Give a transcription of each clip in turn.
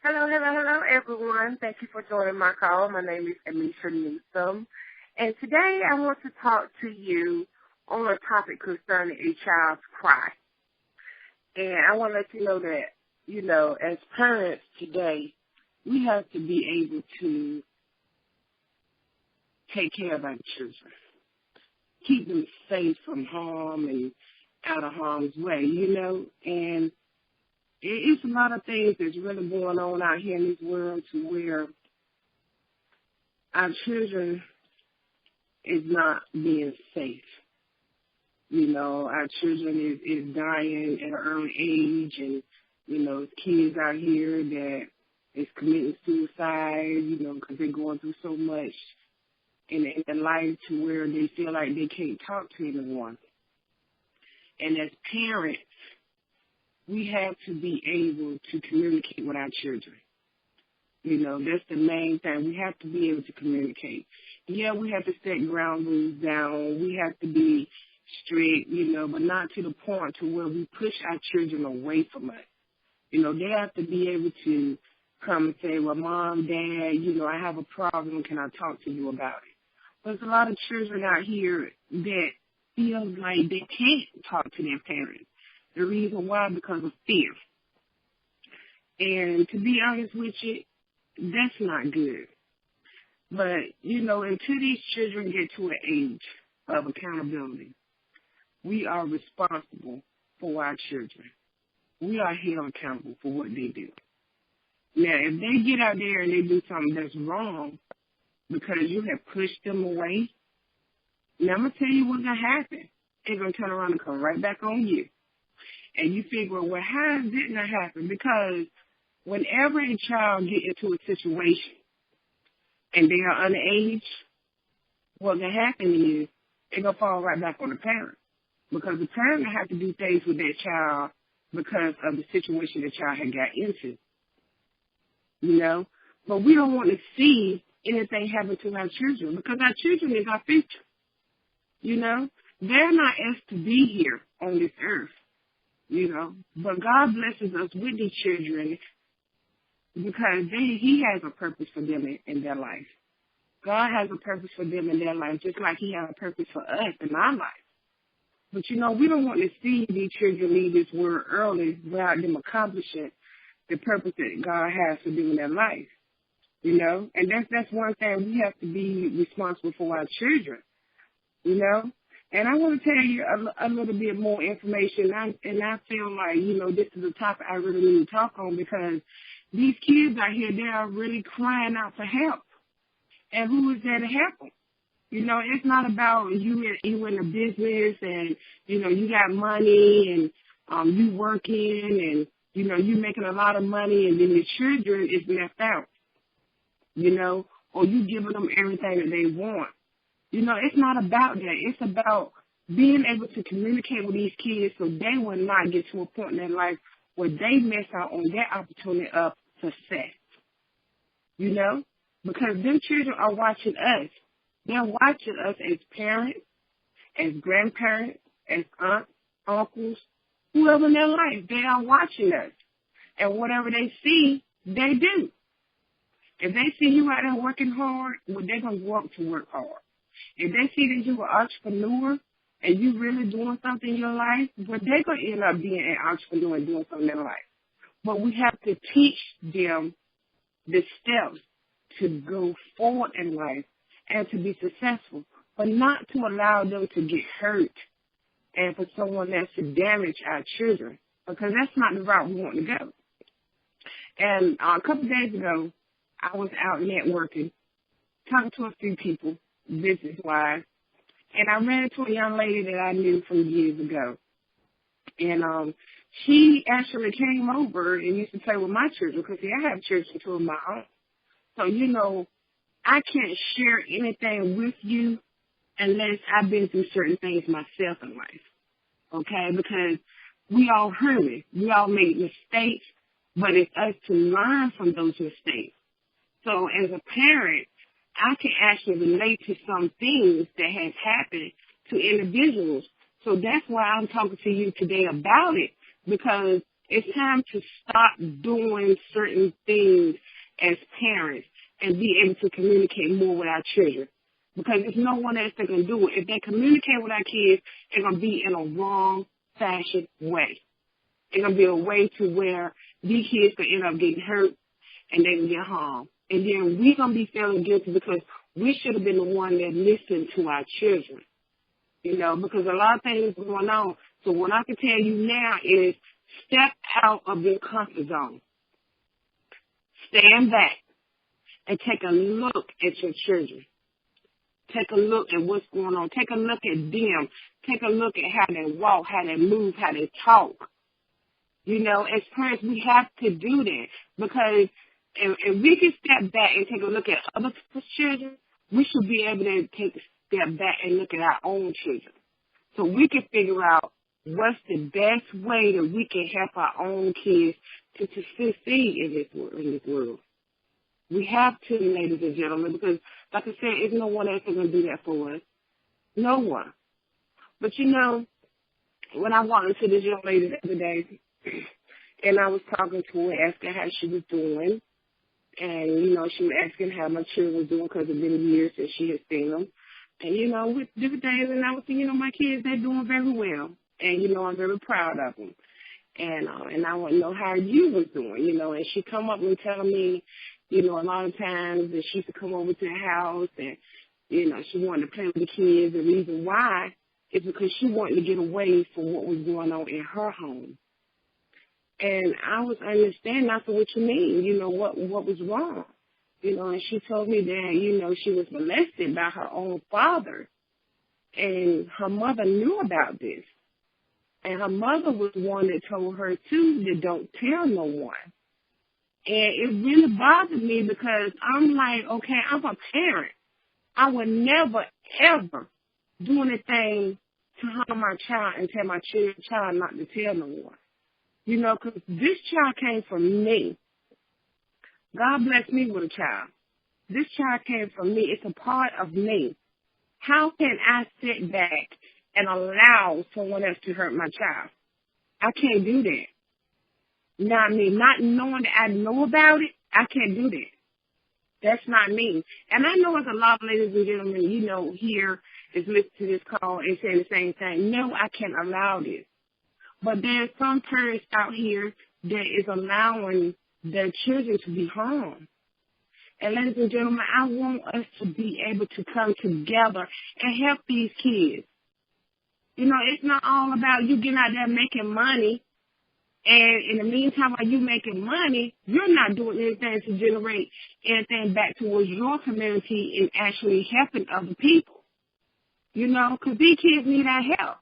Hello, everyone. Thank you for joining my call. My name is Amisha Newsom, and today I want to talk to you on a topic concerning a child's cry. And I want to let you know that, as parents today, we have to be able to take care of our children, keep them safe from harm and out of harm's way, and it's a lot of things that's really going on out here in this world to where our children is not being safe. Our children is dying at an early age, and, kids out here that is committing suicide, because they're going through so much in their life to where they feel like they can't talk to anyone. And as parents, we have to be able to communicate with our children. That's the main thing. We have to be able to communicate. Yeah, we have to set ground rules down. We have to be strict, but not to the point to where we push our children away from us. They have to be able to come and say, well, Mom, Dad, I have a problem. Can I talk to you about it? There's a lot of children out here that feel like they can't talk to their parents. The reason why, because of fear. And to be honest with you, that's not good. But, until these children get to an age of accountability, we are responsible for our children. We are held accountable for what they do. Now, if they get out there and they do something that's wrong because you have pushed them away, now I'm going to tell you what's going to happen. They're going to turn around and come right back on you. And you figure, well, how didn't that happen? Because whenever a child get into a situation and they are underage, what can happen is they're going to fall right back on the parent. Because the parent have to do things with that child because of the situation the child had got into. But we don't want to see anything happen to our children because our children is our future. They're not asked to be here on this earth. But God blesses us with these children because He has a purpose for them in their life. God has a purpose for them in their life, just like He has a purpose for us in our life. But, we don't want to see these children leave this world early without them accomplishing the purpose that God has for them in their life. And that's one thing. We have to be responsible for our children, And I want to tell you a little bit more information, and I feel like, this is a topic I really need to talk on because these kids out here, they are really crying out for help. And who is there to help them? It's not about you in a business and, you got money and you working and, you making a lot of money and then your children is left out, or you giving them everything that they want. It's not about that. It's about being able to communicate with these kids so they will not get to a point in their life where they miss out on their opportunity of success. Because them children are watching us. They're watching us as parents, as grandparents, as aunts, uncles, whoever in their life. They are watching us. And whatever they see, they do. If they see you out there working hard, well, they're going to go up to work hard. If they see that you're an entrepreneur and you really doing something in your life, well, they're going to end up being an entrepreneur and doing something in their life. But we have to teach them the steps to go forward in life and to be successful, but not to allow them to get hurt and for someone else to damage our children, because that's not the route we want to go. And a couple of days ago, I was out networking, talking to a few people, business-wise, and I ran into a young lady that I knew from years ago. And she actually came over and used to play with my children because, I have children too of my own. So, I can't share anything with you unless I've been through certain things myself in life, okay? Because we all human. We all make mistakes, but it's us to learn from those mistakes. So as a parent, I can actually relate to some things that has happened to individuals. So that's why I'm talking to you today about it, because It's time to stop doing certain things as parents and be able to communicate more with our children. Because there's no one else that can do it. If they communicate with our kids, it's going to be in a wrong fashion way. It's going to be a way to where these kids can end up getting hurt and they can get harmed. And then we're going to be feeling guilty because we should have been the one that listened to our children. You know, because a lot of things are going on. So what I can tell you now is step out of your comfort zone. Stand back and take a look at your children. Take a look at what's going on. Take a look at them. Take a look at how they walk, how they move, how they talk. You know, as parents, we have to do that because if we can step back and take a look at other people's children, we should be able to take a step back and look at our own children. So we can figure out what's the best way that we can help our own kids to succeed in this world. We have to, ladies and gentlemen, because, like I said, there's no one else that's going to do that for us. No one. But, you know, when I walked into this young lady the other day, and I was talking to her, asking how she was doing, and, you know, she was asking how my children were doing because it's been years since she had seen them. And, you know, with different things, and I was saying, you know, my kids, they're doing very well. And, you know, I'm very proud of them. And I want to know how you was doing, you know. And she come up and tell me, you know, a lot of times that she used to come over to the house and, you know, she wanted to play with the kids. The reason why is because she wanted to get away from what was going on in her home. And I was understanding, I said, what you mean? You know, what was wrong? You know, and she told me that, you know, she was molested by her own father. And her mother knew about this. And her mother was one that told her, too, that don't tell no one. And it really bothered me because I'm like, okay, I'm a parent. I would never, ever do anything to harm my child and tell my child not to tell no one. You know, because this child came from me. God blessed me with a child. This child came from me. It's a part of me. How can I sit back and allow someone else to hurt my child? I can't do that. Not me. Not knowing that I know about it, I can't do that. That's not me. And I know it's a lot of ladies and gentlemen, you know, here is listening to this call and saying the same thing. No, I can't allow this. But there's some parents out here that is allowing their children to be harmed. And ladies and gentlemen, I want us to be able to come together and help these kids. You know, it's not all about you getting out there making money. And in the meantime, while you're making money, you're not doing anything to generate anything back towards your community and actually helping other people. You know, because these kids need our help.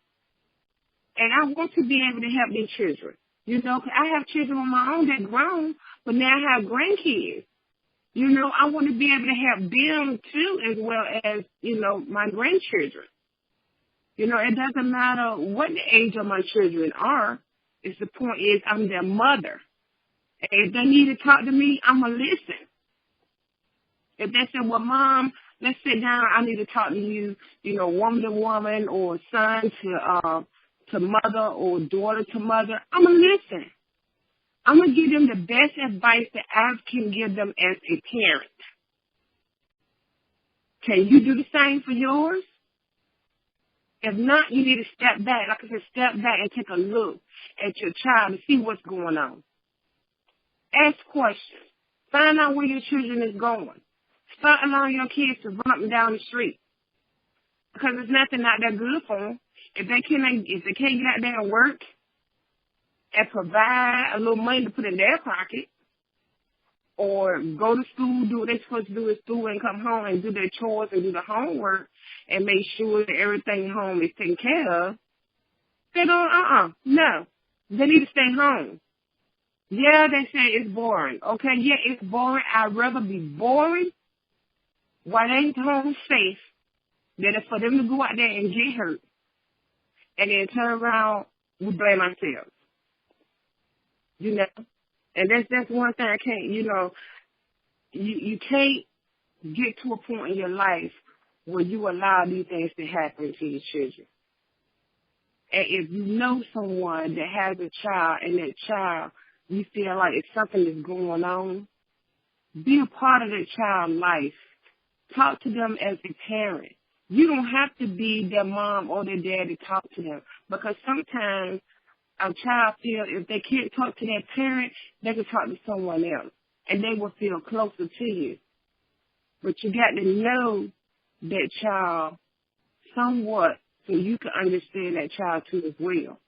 And I want to be able to help these children. You know, 'cause I have children on my own that grown, but now I have grandkids. You know, I want to be able to help them too as well as, you know, my grandchildren. You know, it doesn't matter what the age of my children are. It's the point is I'm their mother. If they need to talk to me, I'm going to listen. If they say, well, Mom, let's sit down, I need to talk to you, you know, woman to woman or son to mother or daughter to mother, I'm going to listen. I'm going to give them the best advice that I can give them as a parent. Can you do the same for yours? If not, you need to step back. Like I said, step back and take a look at your child and see what's going on. Ask questions. Find out where your children is going. Start allowing your kids to run up and down the street. Because there's nothing out there good for them. If they can't get out there and work and provide a little money to put in their pocket, or go to school, do what they're supposed to do at school and come home and do their chores and do the homework and make sure that everything at home is taken care of, they don't, no. They need to stay home. Yeah, they say it's boring. Okay, yeah, it's boring. I'd rather be boring while they home safe than for them to go out there and get hurt and then turn around, we blame ourselves. You know? And that's one thing I can't, you know, you can't get to a point in your life where you allow these things to happen to your children. And if you know someone that has a child and that child, you feel like if something is going on, be a part of that child's life. Talk to them as a parent. You don't have to be their mom or their dad to talk to them, because sometimes a child feels if they can't talk to their parent, they can talk to someone else, and they will feel closer to you. But you got to know that child somewhat so you can understand that child too as well.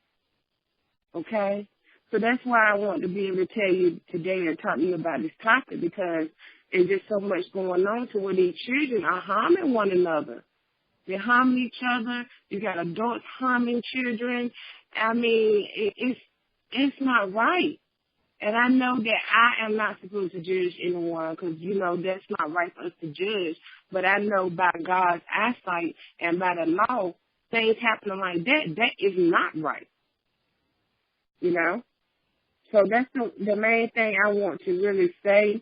Okay? So that's why I want to be able to tell you today and talk to you about this topic, because there's just so much going on to where these children are harming one another. They're harming each other. You got adults harming children. I mean, it's not right. And I know that I am not supposed to judge anyone because, that's not right for us to judge. But I know by God's eyesight and by the law, things happening like that is not right. So that's the main thing I want to really say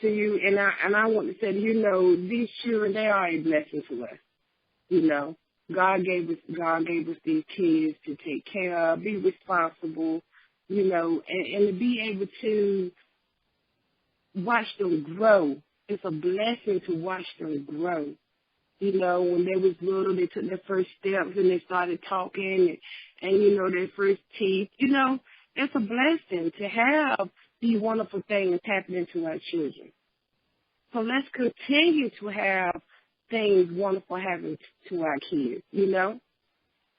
to you. And I want to say, these children, they are a blessing to us. God gave us these kids to take care of, be responsible, and to be able to watch them grow. It's a blessing to watch them grow. When they was little, they took their first steps and they started talking and their first teeth. It's a blessing to have these wonderful things happening to our children. So let's continue to have things wonderful happening to our kids,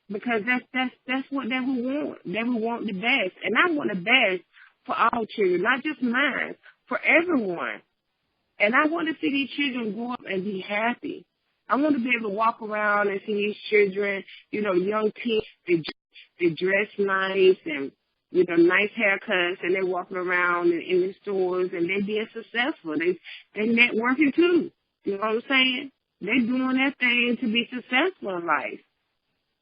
because that's what they will want. They will want the best. And I want the best for all children, not just mine, for everyone. And I want to see these children grow up and be happy. I want to be able to walk around and see these children, young teens, they dress nice and, nice haircuts, and they're walking around in the stores and they're being successful. They're networking too. You know what I'm saying? They're doing their thing to be successful in life.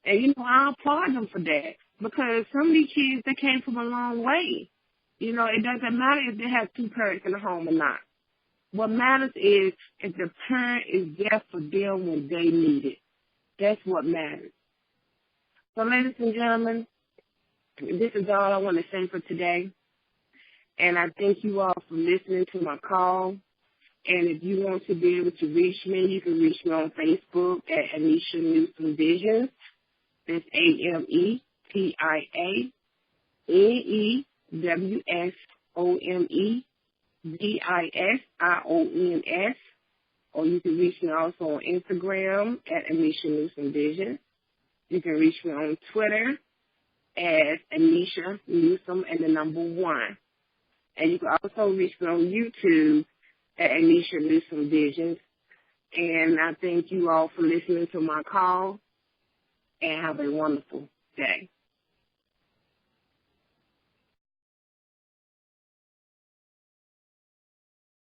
And, I applaud them for that, because some of these kids, they came from a long way. It doesn't matter if they have two parents in the home or not. What matters is if the parent is there for them when they need it. That's what matters. So, ladies and gentlemen, this is all I want to say for today. And I thank you all for listening to my call. And if you want to be able to reach me, you can reach me on Facebook at Anisha Newsom Visions. That's AMETIANEWSOMEVISIONS. Or you can reach me also on Instagram at Anisha Newsom Visions. You can reach me on Twitter as Anisha Newsom and the number 1. And you can also reach me on YouTube at Anisha Newsom Visions. And I thank you all for listening to my call, and have a wonderful day.